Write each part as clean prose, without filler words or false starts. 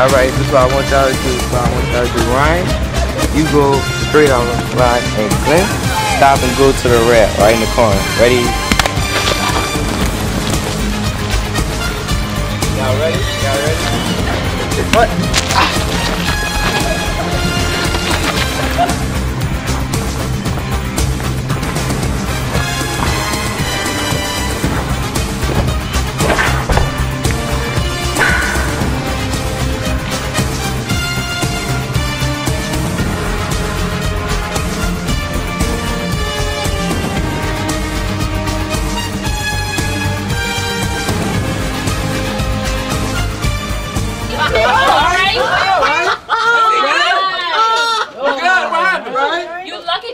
Alright, this is what I want y'all to do. Ryan, you go straight on the line, and Glenn, stop and go to the red, right in the corner. Ready? Y'all ready? What?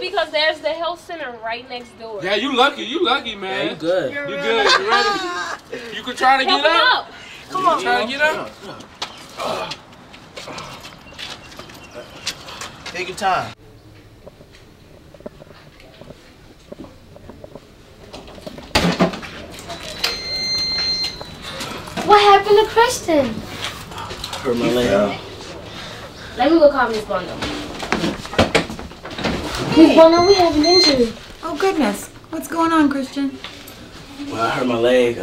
Because there's the health center right next door. Yeah, you lucky, man. Yeah, you good. You good. You ready? You can try to get up. Come on. Try to get up. Take your time. What happened to Kristen? Hurt my leg. Let me go call Miss Bono. Miss Bono, we have an injury. Oh goodness. What's going on, Christian? Well, I hurt my leg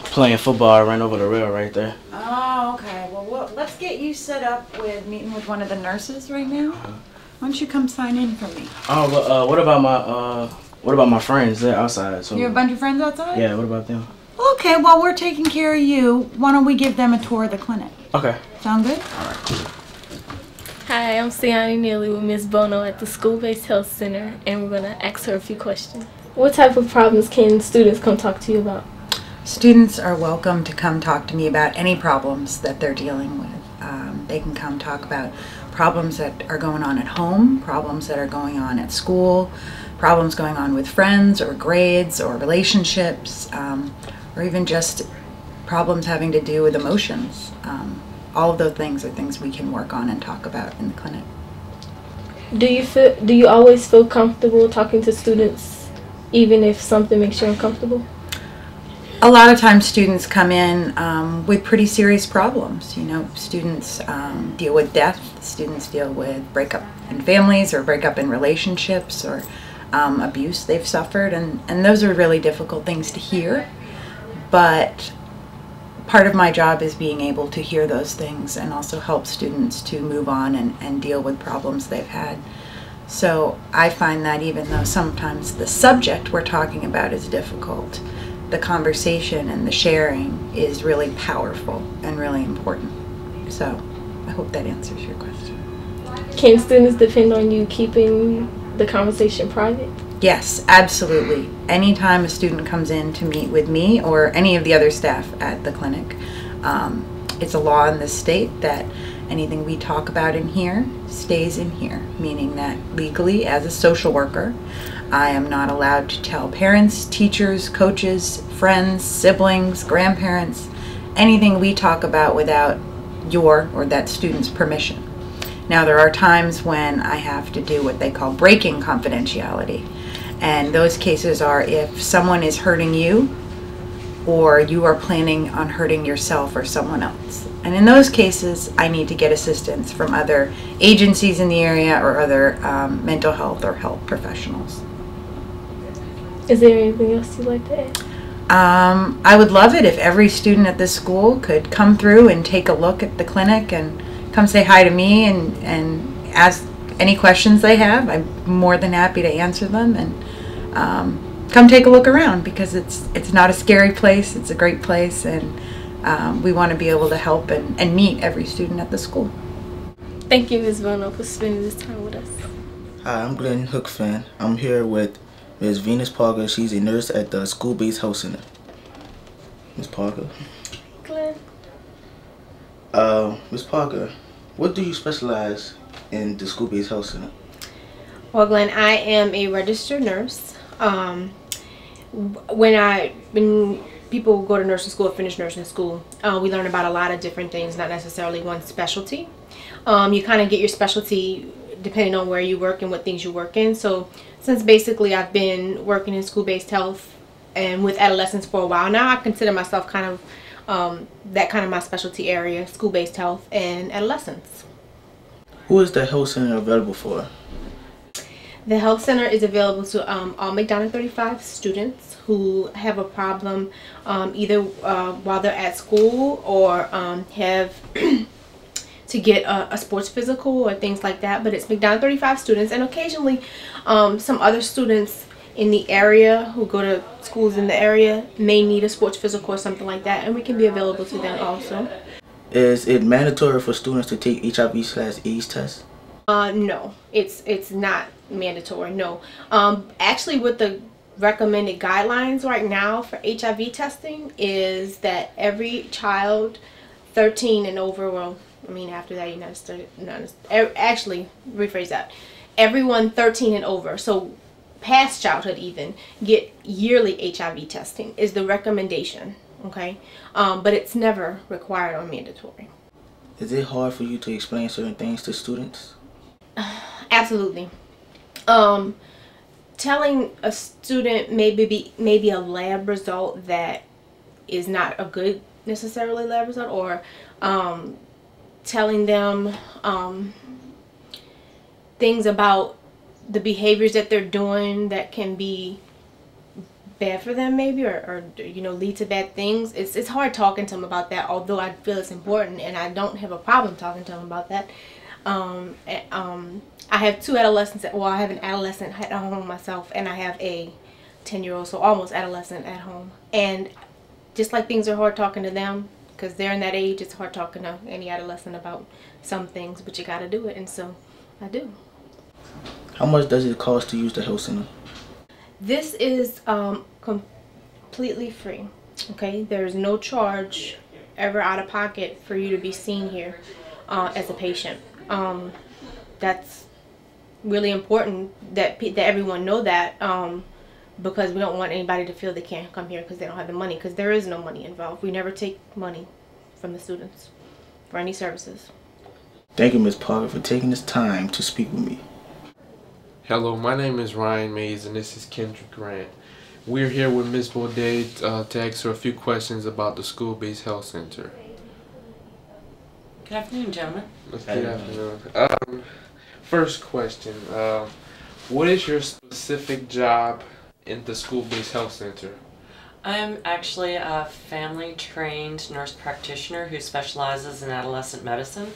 playing football. I ran over the rail right there. Oh, okay. Well, let's get you set up with meeting with one of the nurses right now. Why don't you come sign in for me? Oh, but what about my friends? They're outside. So You have a bunch of friends outside? yeah. What about them? Okay, while we're taking care of you, why don't we give them a tour of the clinic? Okay. Sound good? All right. Hi, I'm Siani Neely with Miss Bono at the School-Based Health Center, and we're going to ask her a few questions. What type of problems can students come talk to you about? Students are welcome to come talk to me about any problems that they're dealing with. They can come talk about problems that are going on at home, problems that are going on at school, problems going on with friends or grades or relationships, or even just problems having to do with emotions. All of those things are things we can work on and talk about in the clinic. Do you always feel comfortable talking to students, even if something makes you uncomfortable? A lot of times students come in with pretty serious problems. You know, students deal with death, students deal with breakup in families or breakup in relationships or abuse they've suffered, and those are really difficult things to hear. But part of my job is being able to hear those things and also help students to move on and deal with problems they've had. So I find that even though sometimes the subject we're talking about is difficult, the conversation and the sharing is really powerful and really important. So I hope that answers your question. Can students depend on you keeping the conversation private? Yes, absolutely. Anytime a student comes in to meet with me or any of the other staff at the clinic, it's a law in this state that anything we talk about in here stays in here, meaning that legally, as a social worker, I am not allowed to tell parents, teachers, coaches, friends, siblings, grandparents, anything we talk about without your or that student's permission. Now, there are times when I have to do what they call breaking confidentiality. And those cases are if someone is hurting you or you are planning on hurting yourself or someone else. And in those cases, I need to get assistance from other agencies in the area or other mental health or health professionals. Is there anything else you'd like to add? I would love it if every student at this school could come through and take a look at the clinic and come say hi to me and ask any questions they have. I'm more than happy to answer them, and come take a look around, because it's not a scary place. It's a great place, and we want to be able to help and meet every student at the school. Thank you, Ms. Bono, for spending this time with us. Hi, I'm Glenn Hookfan. I'm here with Ms. Venus Parker. She's a nurse at the School-Based Health Center. Ms. Parker. Glenn. Ms. Parker, what do you specialize in the School-Based Health Center? Well, Glenn, I am a registered nurse. When people go to nursing school or finish nursing school, we learn about a lot of different things, not necessarily one specialty. You kind of get your specialty depending on where you work and what things you work in. So since basically I've been working in school-based health and with adolescents for a while now, I consider myself kind of That kind of my specialty area, school-based health and adolescents. Who is the health center available for? The health center is available to all McDonogh 35 students who have a problem either while they're at school or have to get a sports physical or things like that. But it's McDonogh 35 students, and occasionally some other students in the area who go to schools in the area may need a sports physical or something like that, and we can be available to them also. Is it mandatory for students to take HIV/AIDS tests? No, it's not mandatory. No, actually, what the recommended guidelines right now for HIV testing is that every child 13 and over, well, I mean after that actually rephrase that, everyone 13 and over, so past childhood even, get yearly HIV testing is the recommendation. Okay, but it's never required or mandatory. Is it hard for you to explain certain things to students? Absolutely. Telling a student maybe a lab result that is not a good necessarily lab result, or telling them things about the behaviors that they're doing that can be bad for them maybe, or you know, lead to bad things. It's hard talking to them about that, although I feel it's important, and I don't have a problem talking to them about that. I have two adolescents, well, I have an adolescent at home myself, and I have a 10-year-old, so almost adolescent at home. And just like things are hard talking to them, because they're in that age, it's hard talking to any adolescent about some things, but you gotta do it, and so I do. How much does it cost to use the health center? This is completely free. Okay, there's no charge ever out of pocket for you to be seen here as a patient. That's really important that everyone know that, because we don't want anybody to feel they can't come here because they don't have the money, because there is no money involved. We never take money from the students for any services. Thank you, Ms. Parker, for taking this time to speak with me. Hello, my name is Ryan Mays, and this is Kendrick Grant. We're here with Ms. Baudet to ask her a few questions about the school-based health center. Good afternoon, gentlemen. Good afternoon. First question, what is your specific job in the school-based health center? I'm actually a family-trained nurse practitioner who specializes in adolescent medicine.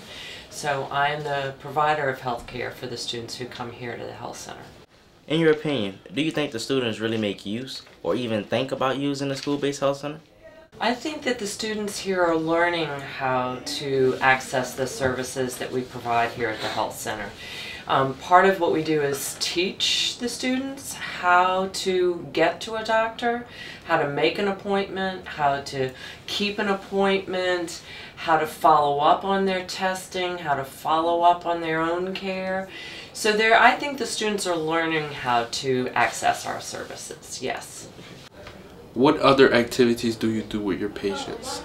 So I am the provider of health care for the students who come here to the health center. In your opinion, do you think the students really make use or even think about using the school-based health center? I think that the students here are learning how to access the services that we provide here at the health center. Part of what we do is teach the students how to get to a doctor, how to make an appointment, how to keep an appointment, how to follow up on their testing, how to follow up on their own care. So I think the students are learning how to access our services, yes. What other activities do you do with your patients?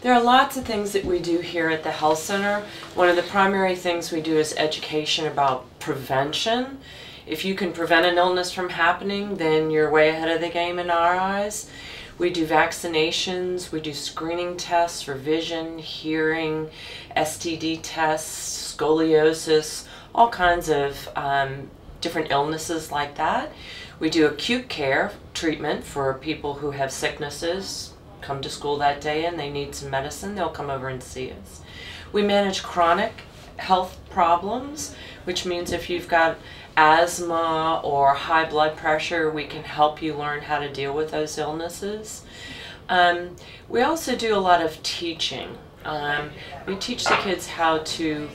There are lots of things that we do here at the health center. One of the primary things we do is education about prevention. If you can prevent an illness from happening, then you're way ahead of the game in our eyes. We do vaccinations, we do screening tests for vision, hearing, STD tests, scoliosis, all kinds of different illnesses like that. We do acute care treatment for people who have sicknesses, come to school that day and they need some medicine, they'll come over and see us. We manage chronic health problems, which means if you've got asthma or high blood pressure, we can help you learn how to deal with those illnesses. We also do a lot of teaching. We teach the kids how to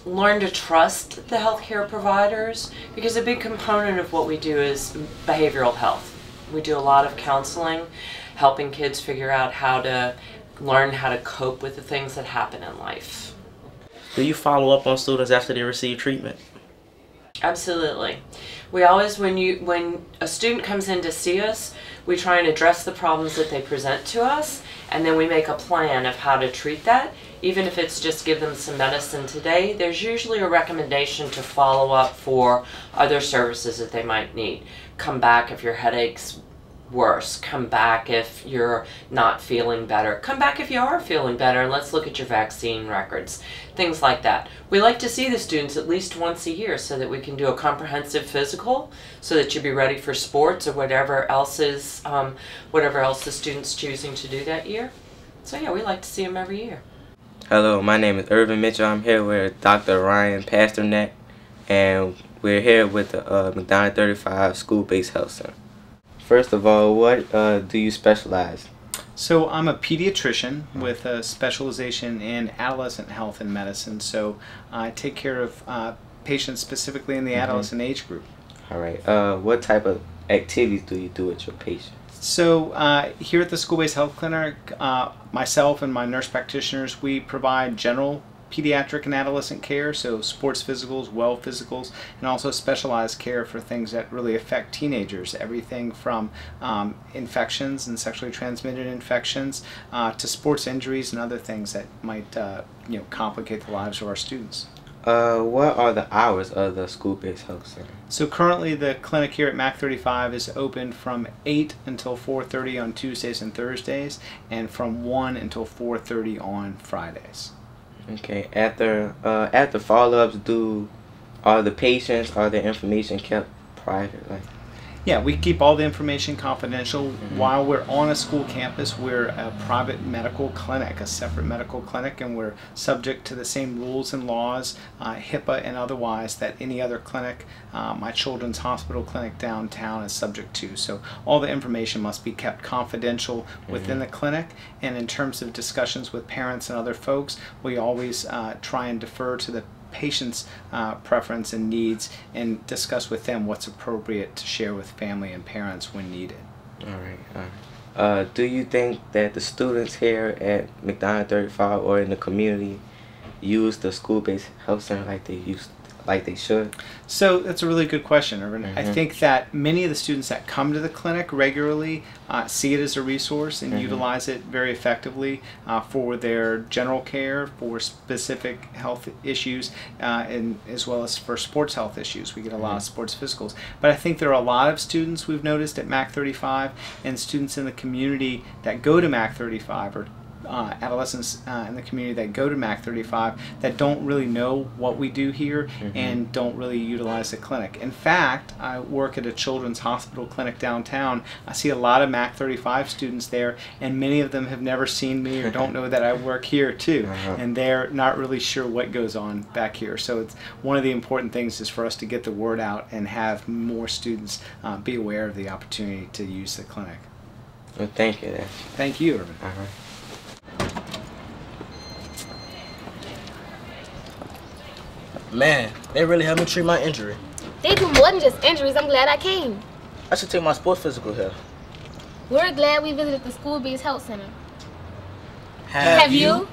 learn to trust the healthcare providers, because a big component of what we do is behavioral health. We do a lot of counseling, helping kids figure out how to learn how to cope with the things that happen in life. Do you follow up on students after they receive treatment? Absolutely. We always, when a student comes in to see us, we try and address the problems that they present to us, and then we make a plan of how to treat that. Even if it's just give them some medicine today, there's usually a recommendation to follow up for other services that they might need. Come back if your headaches worse. Come back if you're not feeling better. Come back if you are feeling better, and let's look at your vaccine records. Things like that. We like to see the students at least once a year so that we can do a comprehensive physical so that you'll be ready for sports or whatever else the student's choosing to do that year. So yeah, we like to see them every year. Hello, my name is Irvin Mitchell. I'm here with Dr. Ryan Pasternak, and we're here with the McDonogh 35 School-Based Health Center. First of all, what do you specialize? So I'm a pediatrician with a specialization in adolescent health and medicine. So I take care of patients specifically in the adolescent age group. All right. What type of activities do you do with your patients? So here at the School-Based Health Clinic, myself and my nurse practitioners, we provide general pediatric and adolescent care, so sports physicals, well physicals, and also specialized care for things that really affect teenagers. Everything from infections and sexually transmitted infections to sports injuries and other things that might complicate the lives of our students. What are the hours of the School-Based Health Center? So currently the clinic here at MAC 35 is open from 8 until 4:30 on Tuesdays and Thursdays, and from 1 until 4:30 on Fridays. Okay. After follow-ups, are their information kept private? Yeah, we keep all the information confidential. While we're on a school campus, we're a private medical clinic, a separate medical clinic, and we're subject to the same rules and laws, HIPAA and otherwise, that any other clinic, my children's hospital clinic downtown, is subject to. So all the information must be kept confidential within the clinic, and in terms of discussions with parents and other folks, we always try and defer to the patient's preference and needs and discuss with them what's appropriate to share with family and parents when needed. All right. Do you think that the students here at McDonogh 35 or in the community use the School-Based Health Center like they should? So that's a really good question, Irvin. I think that many of the students that come to the clinic regularly see it as a resource and utilize it very effectively for their general care, for specific health issues, and as well as for sports health issues. We get a lot of sports physicals. But I think there are a lot of students we've noticed at MAC 35 and students in the community that go to MAC 35 or adolescents in the community that go to MAC 35 that don't really know what we do here and don't really utilize the clinic. In fact, I work at a children's hospital clinic downtown. I see a lot of MAC 35 students there, and many of them have never seen me or don't know that I work here too, and they're not really sure what goes on back here. So it's one of the important things is for us to get the word out and have more students be aware of the opportunity to use the clinic. Well, thank you. Thank you, Irvin. Man, they really helped me treat my injury. They do more than just injuries. I'm glad I came. I should take my sports physical here. We're glad we visited the School-Based Health Center. Have you?